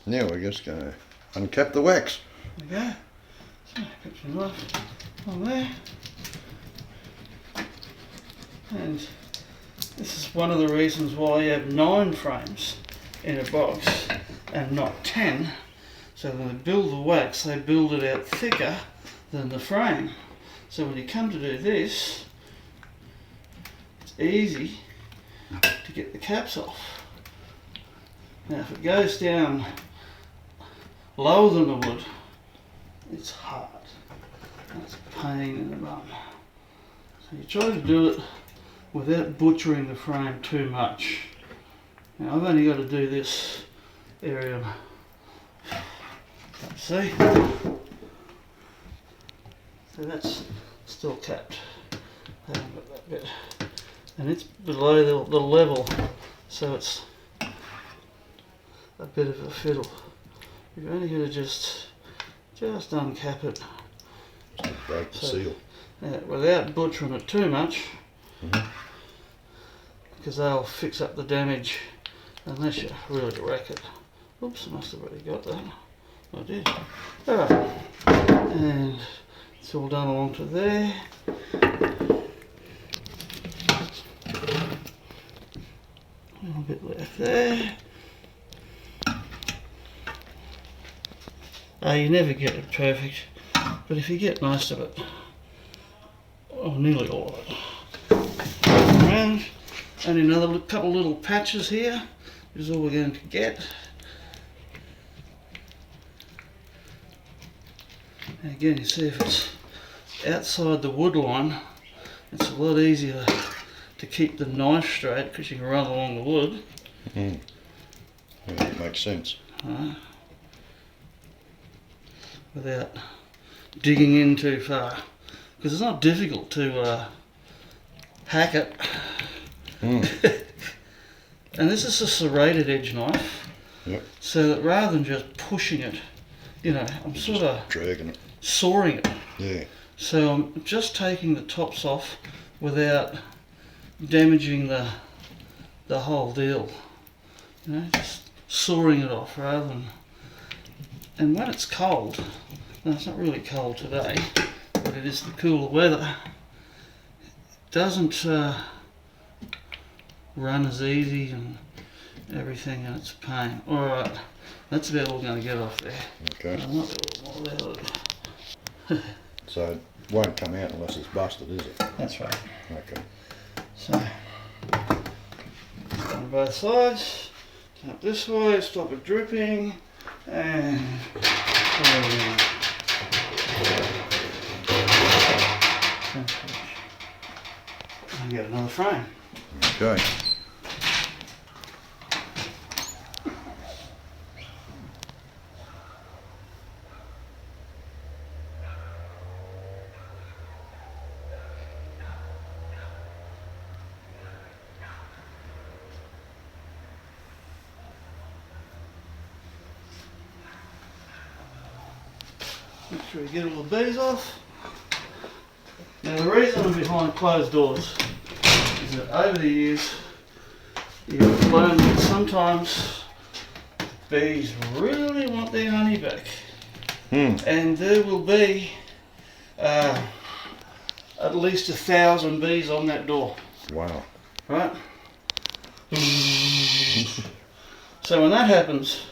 Now we're just going to uncap the wax. There we go. So put your knife on there. And this is one of the reasons why you have 9 frames in a box and not 10. So when they build the wax, they build it out thicker than the frame. So when you come to do this, it's easy to get the caps off. Now if it goes down lower than the wood, it's hard. That's a pain in the bum. So you try to do it without butchering the frame too much. Now I've only got to do this area. See? So that's still capped. I haven't got that bit. And it's below the level, so it's a bit of a fiddle. You're only going to just uncap it. Just break the seal. Without butchering it too much, because they'll fix up the damage unless you really wreck it. Oops, I must have already got that. I did. Alright, and it's all done along to there. A little bit left there. You never get it perfect, but if you get most of it, or nearly all of it, around, and another couple little patches here is all we're going to get. And again, you see if it's outside the wood line, it's a lot easier to keep the knife straight because you can run along the wood. Yeah, that makes sense. Without digging in too far, because it's not difficult to hack it. And this is a serrated edge knife, so that rather than just pushing it, you know, I'm sort of dragging it, sawing it. Yeah. So I'm just taking the tops off without damaging the whole deal. You know, just sawing it off rather than. And when it's cold, now it's not really cold today, but it is the cooler weather, it doesn't run as easy and everything, and it's a pain. Alright, that's about all we're going to get off there. Okay. I'm not going to more about it. So it won't come out unless it's busted, is it? That's right. Okay. So, on both sides, turn it this way, stop it dripping, and and get another frame. Okay. Make sure you get all the bees off. Now the reason I'm behind closed doors is that over the years you've learned that sometimes bees really want their honey back. And there will be at least 1,000 bees on that door. Wow. Right? So when that happens,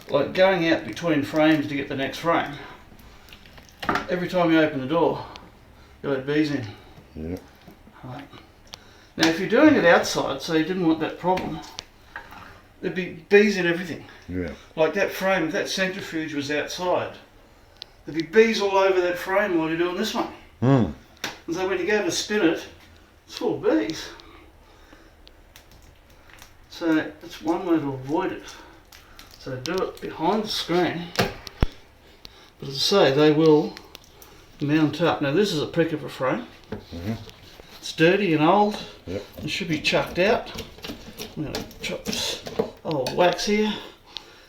like going out between frames to get the next frame, every time you open the door, you let bees in. Yeah. Right. Now if you're doing it outside, so you didn't want that problem, there'd be bees in everything. Yeah. Like that frame, if that centrifuge was outside, there'd be bees all over that frame while you're doing this one. And so when you go to spin it, it's full of bees. So that's one way to avoid it. So do it behind the screen. But as I say, they will mount up. Now this is a prick of a frame. It's dirty and old. Yep. It should be chucked out. I'm going to chop this old wax here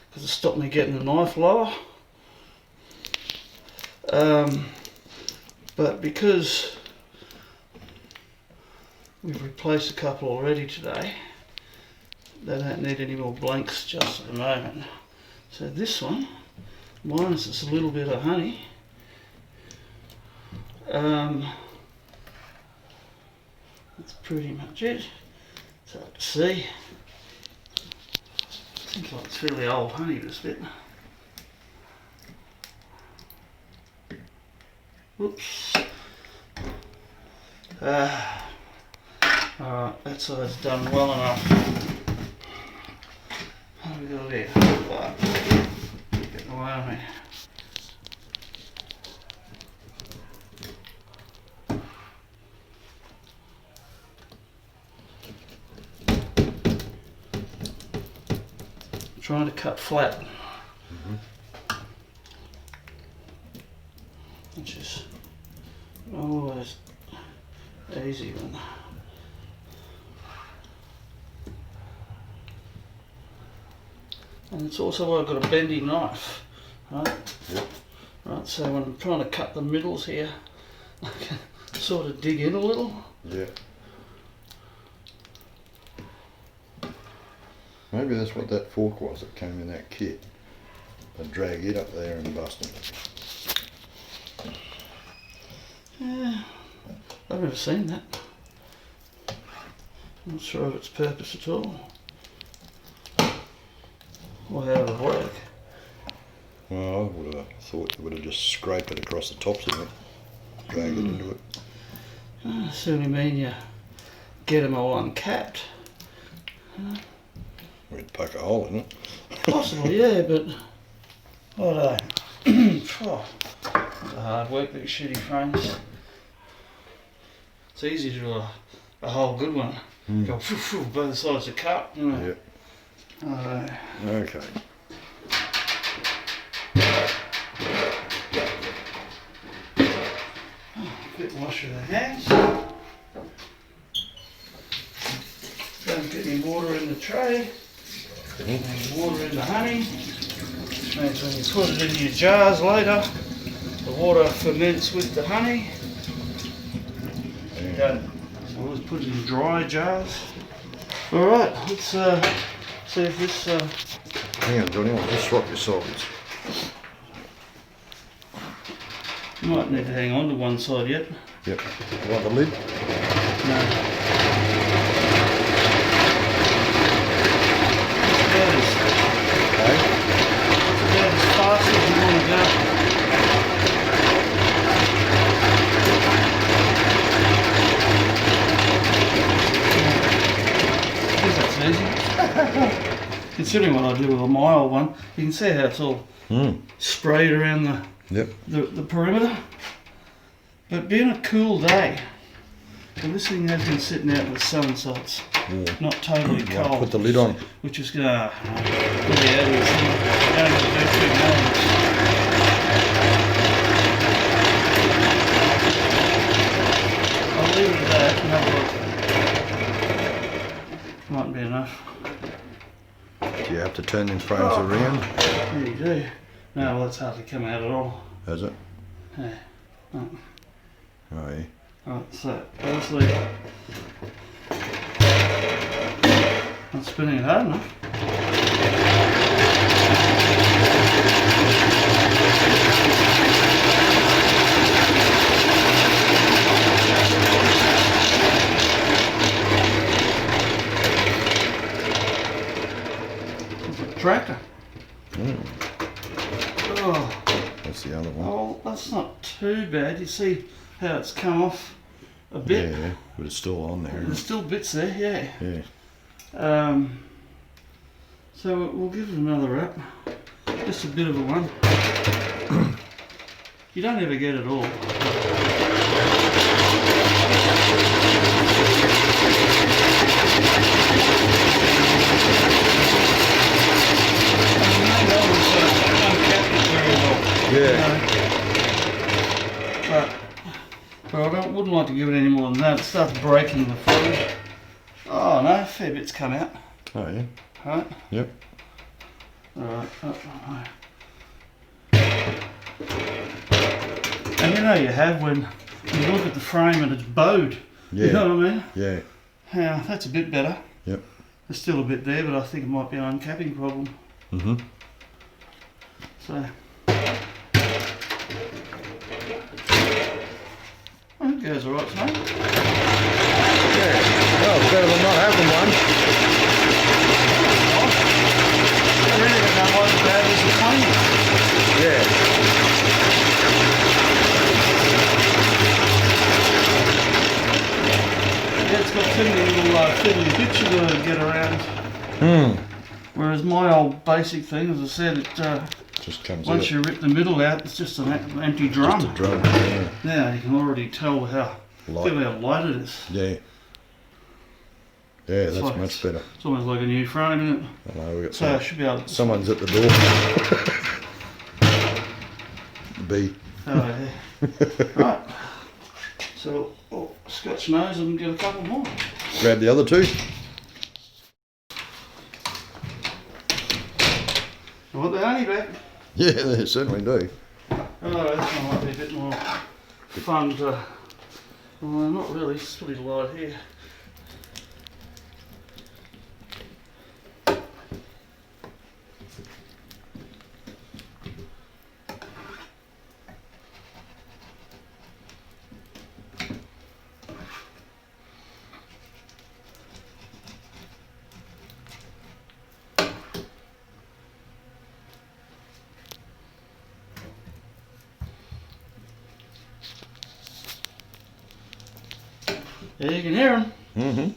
because it stopped me getting the knife lower. But because we've replaced a couple already today, they don't need any more blanks just at the moment. So this one, minus just a little bit of honey. That's pretty much it. It's hard to see. Seems like it's fairly old honey, this bit. Whoops. Alright, that side's done well enough. What have we got there? Getting away on me. Trying to cut flat. Which is always easy one. And it's also why I've got a bendy knife, right? Yep. Right, so when I'm trying to cut the middles here, I can sort of dig in a little. Yeah. Maybe that's what that fork was that came in that kit. I'd drag it up there and bust it. Yeah, I've never seen that. I'm not sure of its purpose at all. Or how it would work. Well, I would have thought you would have just scraped it across the tops of it, drag it into it. Certainly mean you get them all uncapped. We'd poke a hole in it. Possibly, yeah, but what that's a hard work, these shitty frames. It's easy to do a whole good one. Go both sides of the cut, you know. Yep. Okay. Bit wash of the hands. Don't get any water in the tray. Any water in the honey. Which means when you put it in your jars later, the water ferments with the honey. You don't always put it in dry jars. Alright, let's see if this... Hang on, Johnny, I'll just swap your sides. You might need to hang on to one side yet. Yep. You want the lid? No. It's about as fast as you want to go. I guess that's easy. Considering what I do with a mild one, you can see how it's all sprayed around the perimeter. But being a cool day, well, this thing has been sitting out in the sun, so it's not totally cold. Put the lid on. Which is going to really add this thing. Don't have to do too much. I'll leave it at that and have a look. Might be enough. Do you have to turn them frames around? Yeah, you do. No, well, that's hardly come out at all. Has it? Yeah. Oh. Oh, yeah. Right, so obviously not spinning it hard enough. It's a tractor. Oh. That's the other one. Oh, that's not too bad. You see how it's come off a bit? Yeah, but it's still on there. There's still bits there, yeah. Yeah. So we'll give it another wrap. Just a bit of a one. You don't ever get it all. Yeah. But I wouldn't like to give it any more than that. It starts breaking the food. Oh no, a fair bit's come out. Oh, yeah. Right? Yep. Alright. And you know you have when you look at the frame and it's bowed. Yeah. You know what I mean? Yeah. Yeah, that's a bit better. Yep. There's still a bit there, but I think it might be an uncapping problem. Mm-hmm. So it goes alright, mate. Yeah. Well, it's better than not having one. I really don't know why the bad is the clean. Yeah. Yeah, it's got too many little fiddly bits you've got to get around. Whereas my old basic thing, as I said, it Just comes once out. you rip the middle out, it's just an empty drum. Just a drum. Yeah. Now you can already tell how Light. feel how light it is. Yeah. Yeah, that's like much better. It's almost like a new frame, isn't it? I know, we got So I some, should be able to. someone's at the door. Bee. Oh, yeah. Right. So oh, scotch nose and get a couple more. Grab the other two. I want the honey back. Yeah, they certainly do. Oh, this one might be a bit more fun to. Well, not really. It's pretty light here. Yeah, you can hear them. Mm-hmm.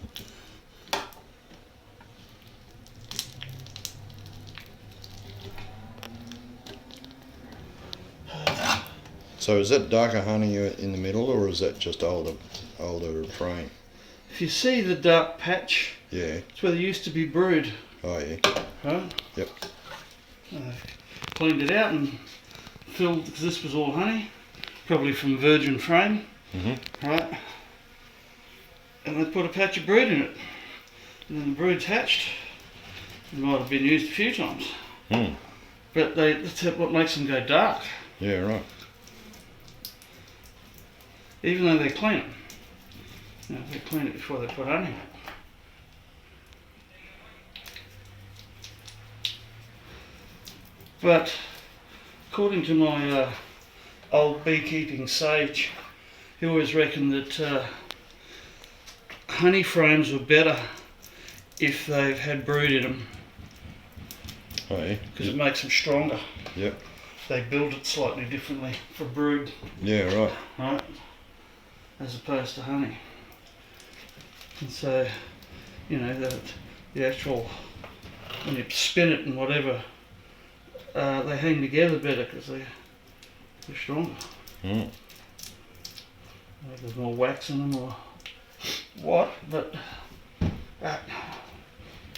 So is that darker honey in the middle, or is that just older frame? If you see the dark patch, Yeah. it's where they used to be brewed. Oh yeah. Right? Yep. Cleaned it out and filled, because this was all honey, probably from virgin frame. Mm-hmm. Right? And they put a patch of brood in it. And then the brood's hatched. It might have been used a few times. Mm. But that's what makes them go dark. Yeah, right. Even though they clean it. You know, they clean it before they put honey in it. But according to my old beekeeping sage, he always reckoned that honey frames were better if they've had brood in them, Oh yeah. because it makes them stronger. Yep. They build it slightly differently for brood, Yeah, right. right, as opposed to honey. And so, you know, the actual, when you spin it and whatever, they hang together better because they're stronger. Mm. Maybe there's more wax in them or what, but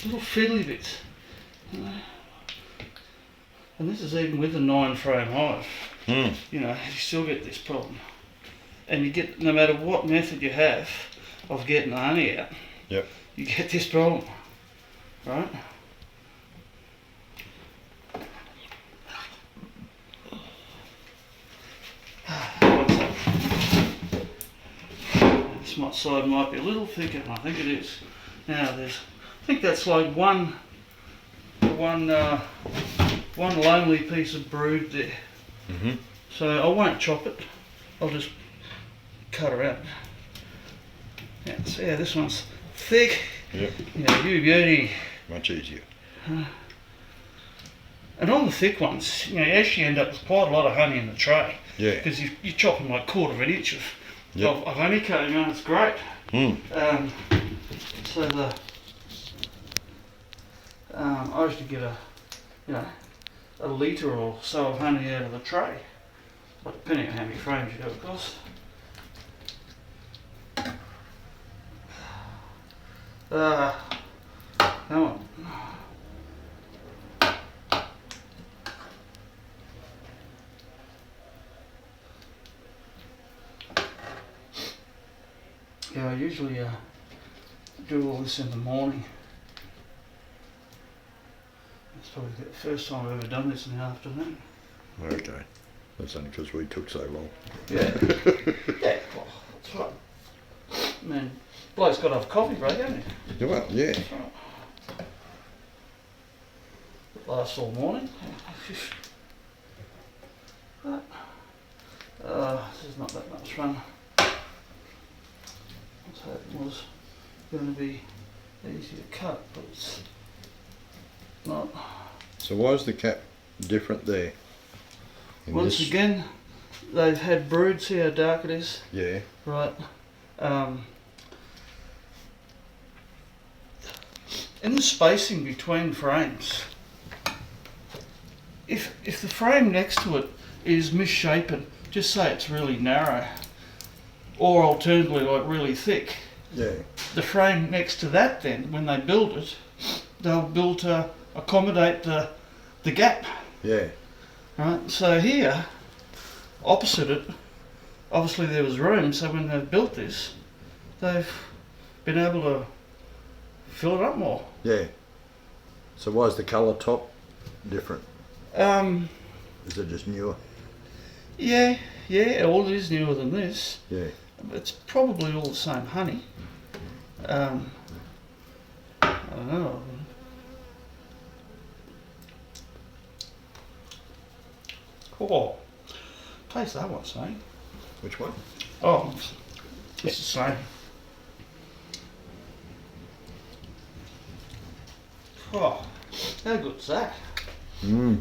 little fiddly bits. You know. And this is even with a 9-frame hive. Mm. You know, you still get this problem. And you get, no matter what method you have of getting the honey out, Yep. you get this problem, right? This side might be a little thicker, and I think it is. Now I think that's like one lonely piece of brood there. Mm-hmm. So I won't chop it. I'll just cut her out. Yeah, so yeah, this one's thick. Yep. Yeah, you beauty. Much easier. And on the thick ones, you know, you actually end up with quite a lot of honey in the tray. Yeah. Because you chop them like 1/4 inch Yep. of honeycomb, and it's great. Mm. So I used to get a litre or so of honey out of the tray, but depending on how many frames you do, of course. Come on. Yeah, I usually do all this in the morning. It's probably the first time I've ever done this in the afternoon. Okay. That's only because we took so long. Yeah. Yeah, well, that's right. Man, bloke's got to have a coffee break, hasn't he? Well, yeah. That's right. Lasts all morning. But, this is not that much fun. I was hoping it was going to be easy to cut, but it's not. So why is the cap different there? Once again, they've had brood. See how dark it is? Yeah. Right. In the spacing between frames, if the frame next to it is misshapen, just say it's really narrow, or alternatively like really thick. Yeah. The frame next to that, then when they build it, they'll build to accommodate the gap. Yeah. Right. So here, opposite it, obviously there was room. So when they've built this, they've been able to fill it up more. Yeah. So why is the colour top different? Is it just newer? Yeah, well it is newer than this. Yeah. It's probably all the same honey. I don't know. Oh, taste that one, Snake. Which one? Oh, it's the same. Oh, how good's that? Mmm.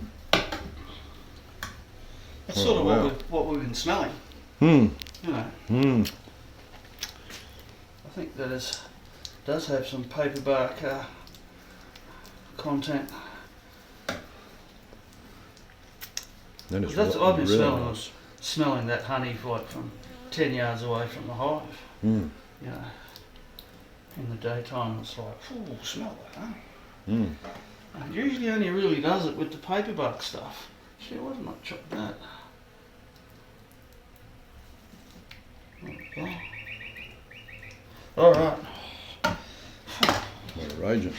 That's sort of what we've been smelling. Hmm. You know. Hmm. I think that does have some paperbark content. Then it's That's I've been really smelling that honey like from 10 yards away from the hive. Mm. You know, in the daytime it's like, ooh, smell that honey. Mm. And it usually only really does it with the paperbark stuff. Gee, why didn't I chop that? Okay. All right. What a reagent.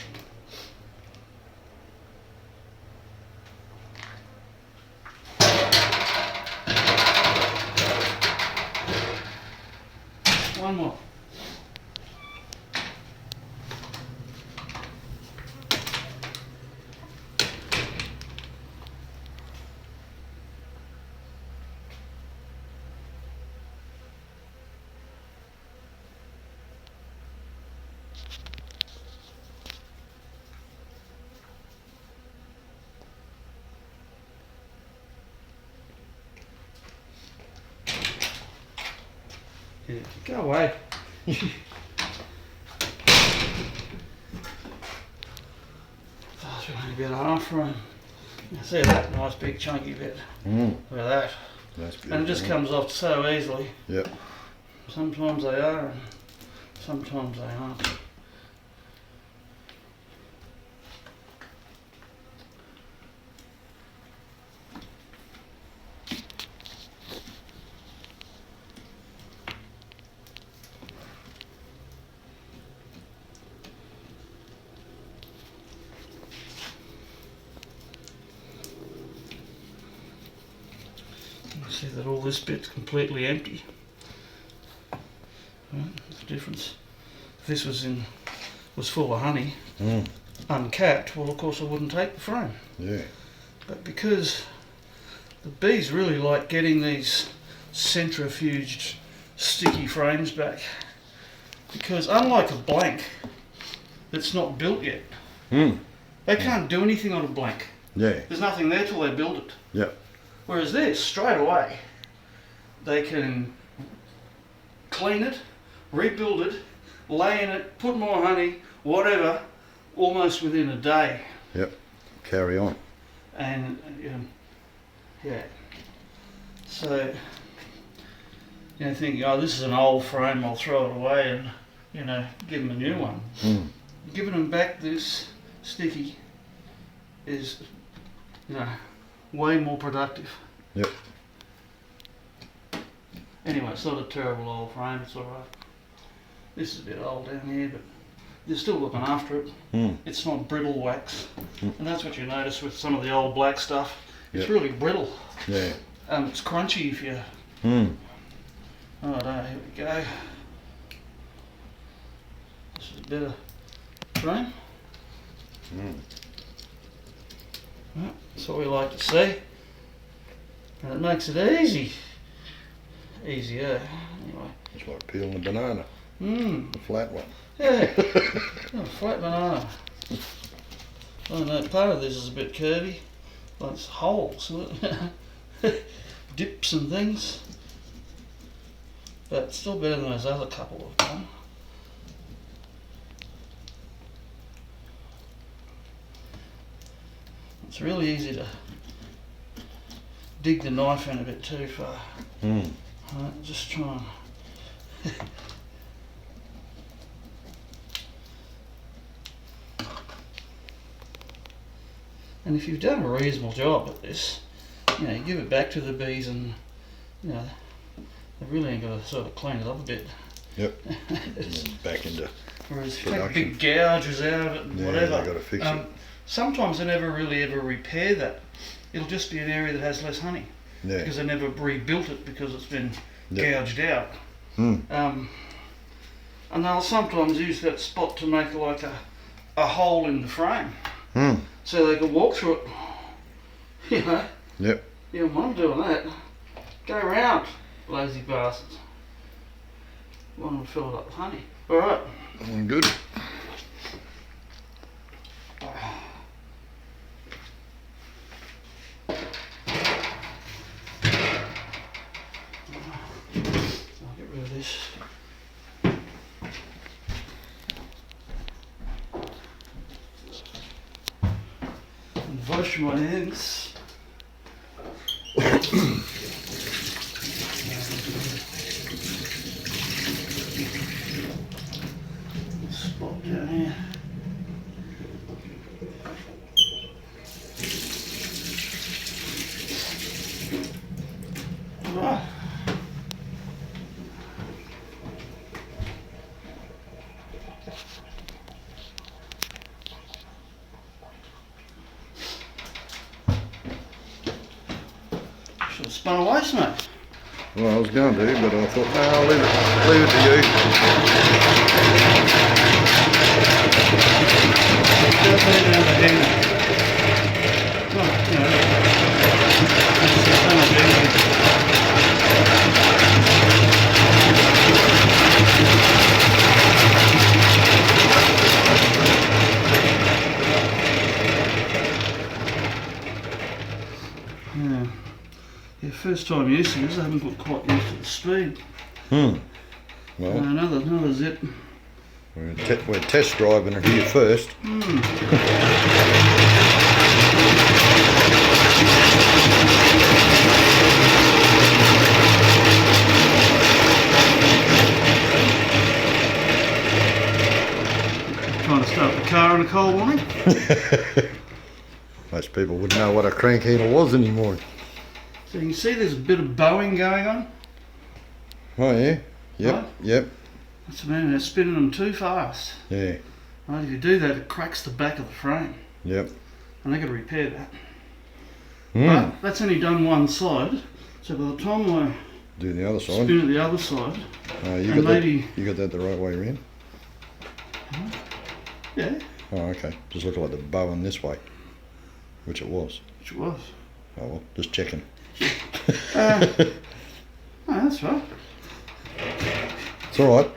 One more. Yeah, go away. Oh, it's only about half room. You see that nice big chunky bit? Mm. Look at that. That's beautiful. And it just comes off so easily. Yep. Sometimes they are and sometimes they aren't. See that all this bit's completely empty. Right, the difference. If this was full of honey, uncapped, well of course I wouldn't take the frame. Yeah. But because the bees really like getting these centrifuged sticky frames back, because unlike a blank that's not built yet, they can't do anything on a blank. Yeah. There's nothing there till they build it. Yep. Whereas this, straight away, they can clean it, rebuild it, lay in it, put more honey, whatever, almost within a day. Yep. Carry on. And yeah, so thinking, oh, this is an old frame, I'll throw it away and give them a new one. Giving them back this sticky is way more productive. Yep. Anyway, it's not a terrible old frame, it's alright. This is a bit old down here, but they're still looking after it. It's not brittle wax. And that's what you notice with some of the old black stuff. It's really brittle. Yeah. It's crunchy if you... Righto, here we go. This is a better frame. That's what we like to see. And it makes it easier. Anyway. It's like peeling a banana, the flat one. Yeah, a flat banana. I know part of this is a bit curvy, like it's holes, dips and things. But still better than those other couple I've done. It's really easy to dig the knife in a bit too far. Right, just try and and if you've done a reasonable job at this, you know, you give it back to the bees and, you know, they really ain't got to sort of clean it up a bit. Yep. And then back into Whereas if you production. take big gouges out and Yeah, whatever, they got to fix it. sometimes they never really ever repair that. It'll just be an area that has less honey Yeah. because they never rebuilt it because it's been Yep. gouged out. Mm. And they'll sometimes use that spot to make like a hole in the frame so they can walk through it. You know, Yep. you don't want them doing that. Go round, lazy bastards. Want them to fill it up with honey. Alright. Good. I'll get rid of this. And wash my hands. Spot down here. Right. Should have spun away, mate. Well, I was going to, but I thought, no, I'll leave it to you. Just put it down the hand. Well, you know, it's done a bit. Yeah, first time using this, I haven't got quite used to the speed. Well, Another zip. we're test driving it here first. Trying to start the car in a cold morning. Most people wouldn't know what a crank heater was anymore. So you can see there's a bit of bowing going on. Oh yeah, yep, Right. yep, That's the meaning, they're spinning them too fast. yeah, Right, if you do that, it cracks the back of the frame. yep. And they've got to repair that. Mm. But that's only done one side. So by the time I Do the other side. spin it the other side, You and got maybe- that. You got that the right way around. yeah, Oh, okay. Just look like the bowing this way, which it was. which it was. Oh well, just checking. No, that's right. It's all right.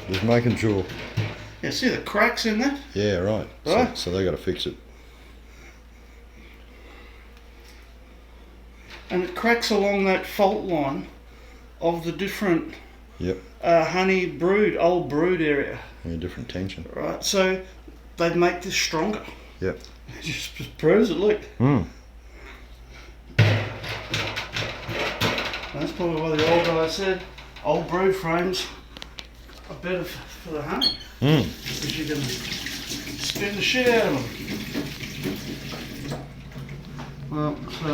Just making sure. Yeah, see the cracks in there? Yeah, right. Right. So they got to fix it. And it cracks along that fault line of the different Yep. honey brood, old brood area. Yeah, different tension. Right, so they make this stronger. Yep. It just proves it, look. Mm. That's probably why the old guy said old brood frames are better for the honey. Mm. Because you can spin the shit out of them. Well, so...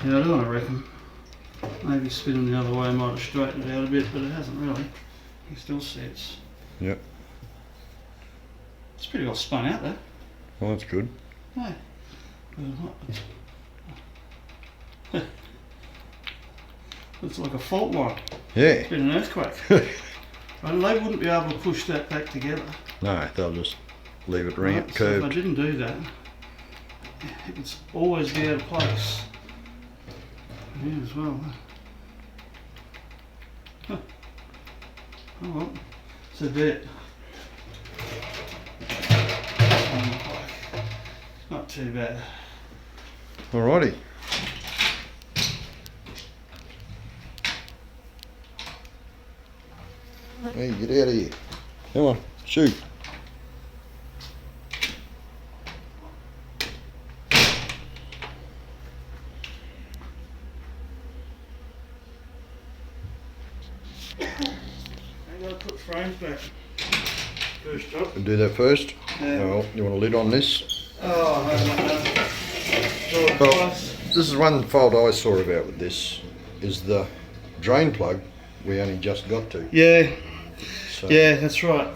Yeah, I don't reckon. Maybe spinning the other way might have straightened it out a bit, but it hasn't really. You still see it's Yep. pretty well spun out there. Well, that's good. Yeah. It's like a fault line. Yeah. Been an earthquake. And they wouldn't be able to push that back together. No, they'll just leave it ring it So if I curved. didn't do that, it's always be out of place. Yeah, as well. Huh. Oh well, it's a bit. Not too bad. Alrighty. Hey, get out of here. Come on, shoot. I gotta put frames back. First up. We'll do that first. Yeah. Well, you want a lid on this? Oh, no. Well, this is one fault I saw about with this, is the drain plug we only just got to. Yeah, So yeah, that's right.